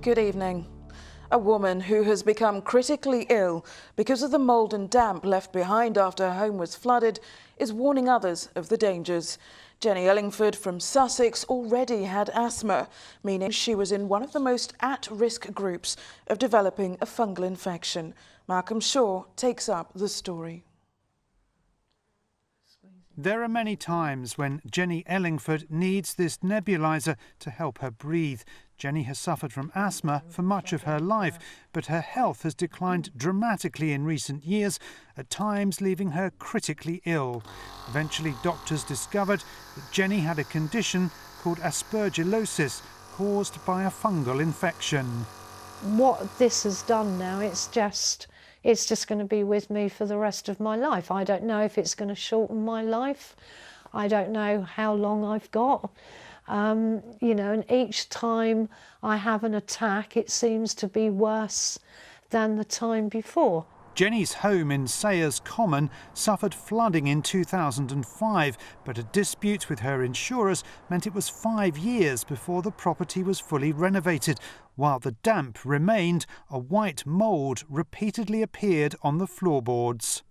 Good evening. A woman who has become critically ill because of the mould and damp left behind after her home was flooded is warning others of the dangers. Jenny Ellingford from Sussex already had asthma, meaning she was in one of the most at-risk groups of developing a fungal infection. Malcolm Shaw takes up the story. There are many times when Jenny Ellingford needs this nebuliser to help her breathe. Jenny has suffered from asthma for much of her life, but her health has declined dramatically in recent years, at times leaving her critically ill. Eventually, doctors discovered that Jenny had a condition called aspergillosis, caused by a fungal infection. What this has done now, it's just going to be with me for the rest of my life. I don't know if it's going to shorten my life. I don't know how long I've got. You know, and each time I have an attack, it seems to be worse than the time before. Jenny's home in Sayers Common suffered flooding in 2005, but a dispute with her insurers meant it was 5 years before the property was fully renovated. While the damp remained, a white mould repeatedly appeared on the floorboards.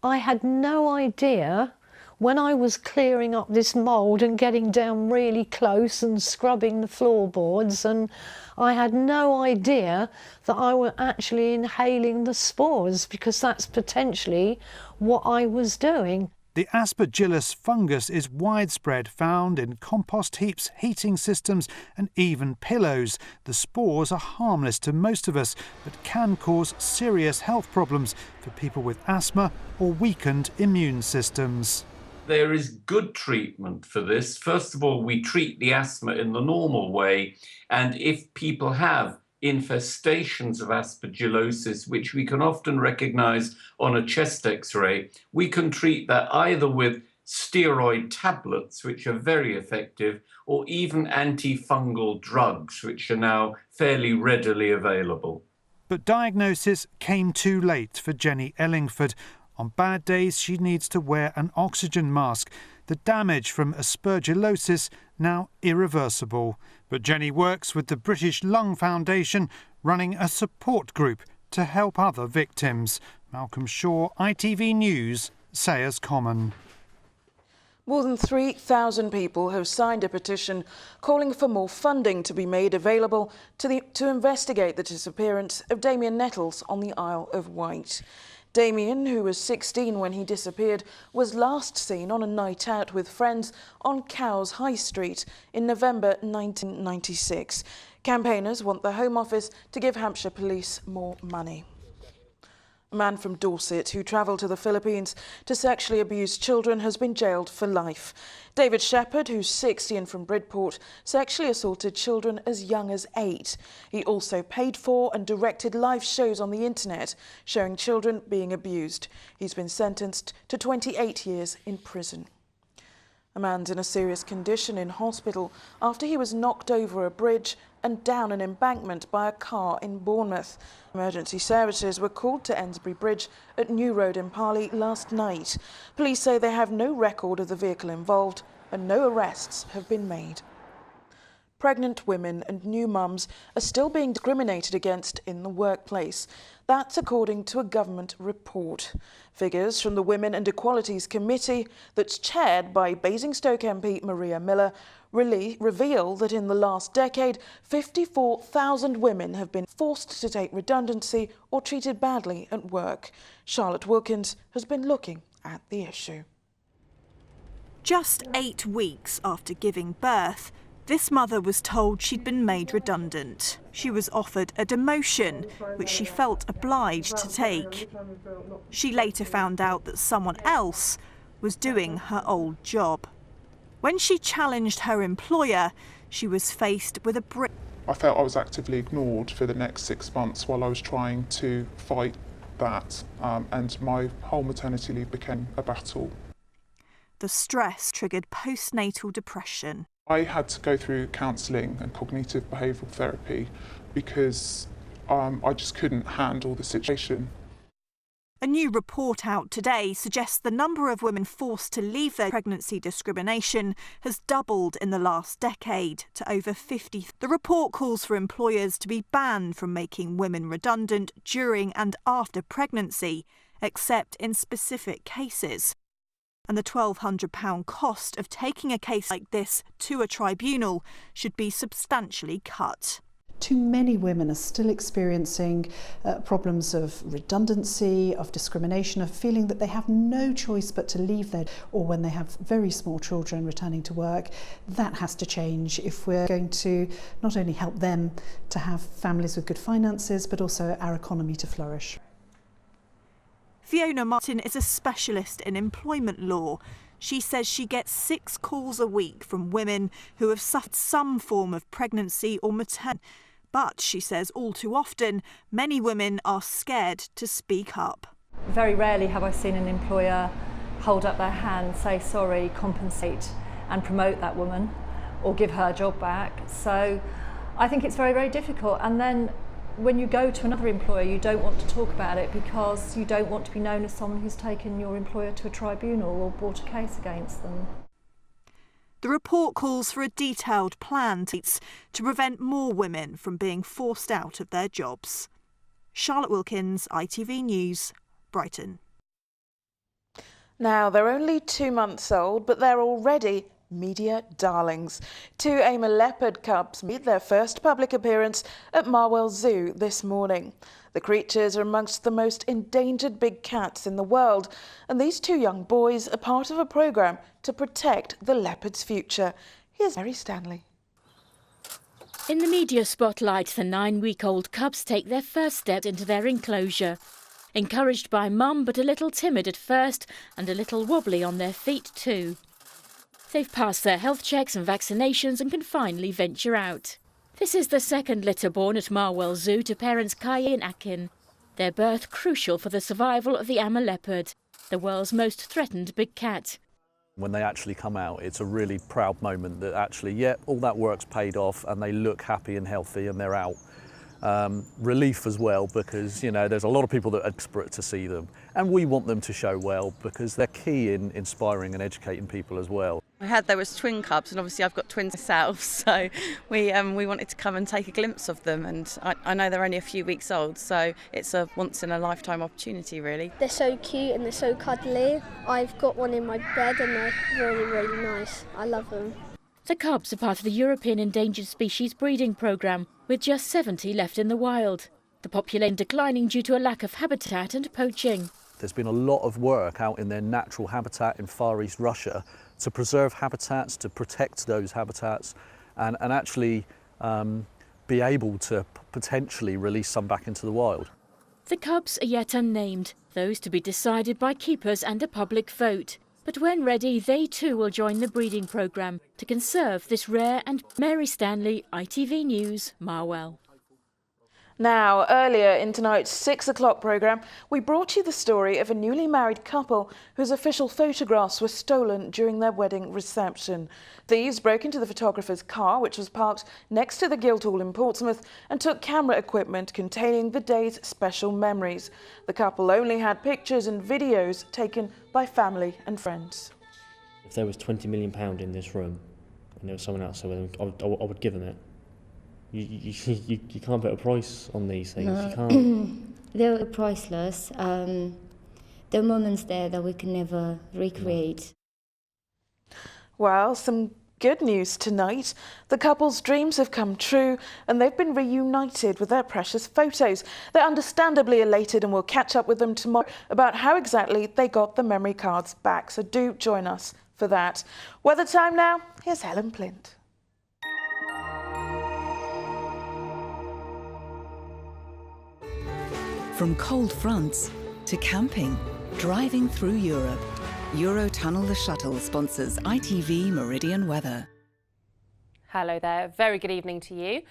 I had no idea when I was clearing up this mould and getting down really close and scrubbing the floorboards, and I had no idea that I were actually inhaling the spores, because that's potentially what I was doing. The aspergillus fungus is widespread, found in compost heaps, heating systems and even pillows. The spores are harmless to most of us, but can cause serious health problems for people with asthma or weakened immune systems. There is good treatment for this. First of all, we treat the asthma in the normal way, and if people have infestations of aspergillosis, which we can often recognise on a chest x-ray, we can treat that either with steroid tablets, which are very effective, or even antifungal drugs, which are now fairly readily available. But diagnosis came too late for Jenny Ellingford. On bad days, she needs to wear an oxygen mask. The damage from aspergillosis now irreversible. But Jenny works with the British Lung Foundation, running a support group to help other victims. Malcolm Shaw, ITV News, Sayers Common. More than 3,000 people have signed a petition calling for more funding to be made available to investigate the disappearance of Damien Nettles on the Isle of Wight. Damien, who was 16 when he disappeared, was last seen on a night out with friends on Cowes High Street in November 1996. Campaigners want the Home Office to give Hampshire Police more money. A man from Dorset who travelled to the Philippines to sexually abuse children has been jailed for life. David Shepherd, who's 60 and from Bridport, sexually assaulted children as young as 8. He also paid for and directed live shows on the internet showing children being abused. He's been sentenced to 28 years in prison. A man's in a serious condition in hospital after he was knocked over a bridge and down an embankment by a car in Bournemouth. Emergency services were called to Ensbury Bridge at New Road in Parley last night. Police say they have no record of the vehicle involved and no arrests have been made. Pregnant women and new mums are still being discriminated against in the workplace. That's according to a government report. Figures from the Women and Equalities Committee, that's chaired by Basingstoke MP Maria Miller, reveal that in the last decade, 54,000 women have been forced to take redundancy or treated badly at work. Charlotte Wilkins has been looking at the issue. Just 8 weeks after giving birth, this mother was told she'd been made redundant. She was offered a demotion, which she felt obliged to take. She later found out that someone else was doing her old job. When she challenged her employer, she was faced with a brick. I felt I was actively ignored for the next 6 months while I was trying to fight that, and my whole maternity leave became a battle. The stress triggered postnatal depression. I had to go through counselling and cognitive behavioural therapy because I just couldn't handle the situation. A new report out today suggests the number of women forced to leave their pregnancy discrimination has doubled in the last decade to over 50. The report calls for employers to be banned from making women redundant during and after pregnancy, except in specific cases. And the £1,200 cost of taking a case like this to a tribunal should be substantially cut. Too many women are still experiencing problems of redundancy, of discrimination, of feeling that they have no choice but to leave there, or when they have very small children returning to work. That has to change if we're going to not only help them to have families with good finances, but also our economy to flourish. Fiona Martin is a specialist in employment law. She says she gets 6 calls a week from women who have suffered some form of pregnancy or maternity. But, she says, all too often, many women are scared to speak up. Very rarely have I seen an employer hold up their hand, say sorry, compensate and promote that woman or give her job back. So I think it's very, very difficult. And then when you go to another employer, you don't want to talk about it because you don't want to be known as someone who's taken your employer to a tribunal or brought a case against them. The report calls for a detailed plan to prevent more women from being forced out of their jobs. Charlotte Wilkins, ITV News, Brighton. Now, they're only 2 months old, but they're already media darlings. 2 Ama leopard cubs made their first public appearance at Marwell Zoo this morning. The creatures are amongst the most endangered big cats in the world, and these 2 young boys are part of a programme to protect the leopard's future. Here's Mary Stanley. In the media spotlight, the 9-week-old cubs take their first steps into their enclosure. Encouraged by mum, but a little timid at first and a little wobbly on their feet too. They've passed their health checks and vaccinations and can finally venture out. This is the second litter born at Marwell Zoo to parents Kaye and Akin. Their birth crucial for the survival of the Ama leopard, the world's most threatened big cat. When they actually come out, it's a really proud moment that actually, yeah, all that work's paid off and they look happy and healthy and they're out. Relief as well, because, you know, there's a lot of people that are desperate to see them. And we want them to show well because they're key in inspiring and educating people as well. I heard there was twin cubs, and obviously I've got twins myself, so we wanted to come and take a glimpse of them, and I know they're only a few weeks old, so it's a once-in-a-lifetime opportunity, really. They're so cute and they're so cuddly. I've got one in my bed and they're really, really nice. I love them. The cubs are part of the European Endangered Species Breeding Programme, with just 70 left in the wild. The population declining due to a lack of habitat and poaching. There's been a lot of work out in their natural habitat in Far East Russia to preserve habitats, to protect those habitats, and actually be able to potentially release some back into the wild. The cubs are yet unnamed, those to be decided by keepers and a public vote. But when ready, they too will join the breeding programme to conserve this rare and... Mary Stanley, ITV News, Marwell. Now, earlier in tonight's 6 o'clock programme, we brought you the story of a newly married couple whose official photographs were stolen during their wedding reception. Thieves broke into the photographer's car, which was parked next to the Guildhall in Portsmouth, and took camera equipment containing the day's special memories. The couple only had pictures and videos taken by family and friends. If there was £20 million in this room and there was someone else with them, I would give them it. You can't put a price on these things. No. You can't. They're priceless. There are moments there that we can never recreate. Well, some good news tonight. The couple's dreams have come true and they've been reunited with their precious photos. They're understandably elated and we'll catch up with them tomorrow about how exactly they got the memory cards back. So do join us for that. Weather time now, here's Helen Plint. From cold fronts to camping, driving through Europe, Eurotunnel the Shuttle sponsors ITV Meridian weather. Hello there, very good evening to you.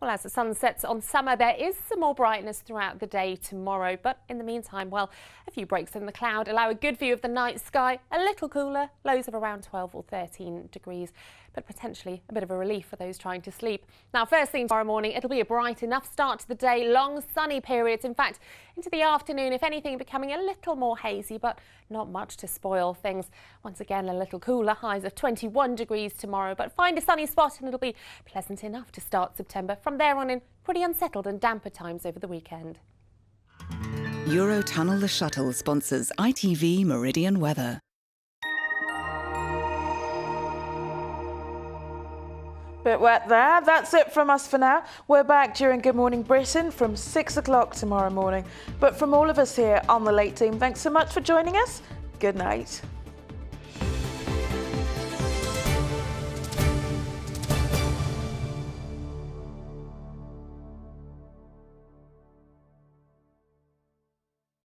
Well, as the sun sets on summer, there is some more brightness throughout the day tomorrow, but in the meantime, well, a few breaks in the cloud allow a good view of the night sky, a little cooler, lows of around 12 or 13 degrees. but potentially a bit of a relief for those trying to sleep. Now, first thing tomorrow morning, it'll be a bright enough start to the day, long sunny periods. In fact, into the afternoon, if anything, becoming a little more hazy, but not much to spoil things. Once again, a little cooler, highs of 21 degrees tomorrow, but find a sunny spot and it'll be pleasant enough to start September. From there on in, pretty unsettled and damper times over the weekend. Eurotunnel the Shuttle sponsors ITV Meridian weather. Bit wet there. That's it from us for now. We're back during Good Morning Britain from 6 o'clock tomorrow morning. But from all of us here on the Late Team, thanks so much for joining us. Good night.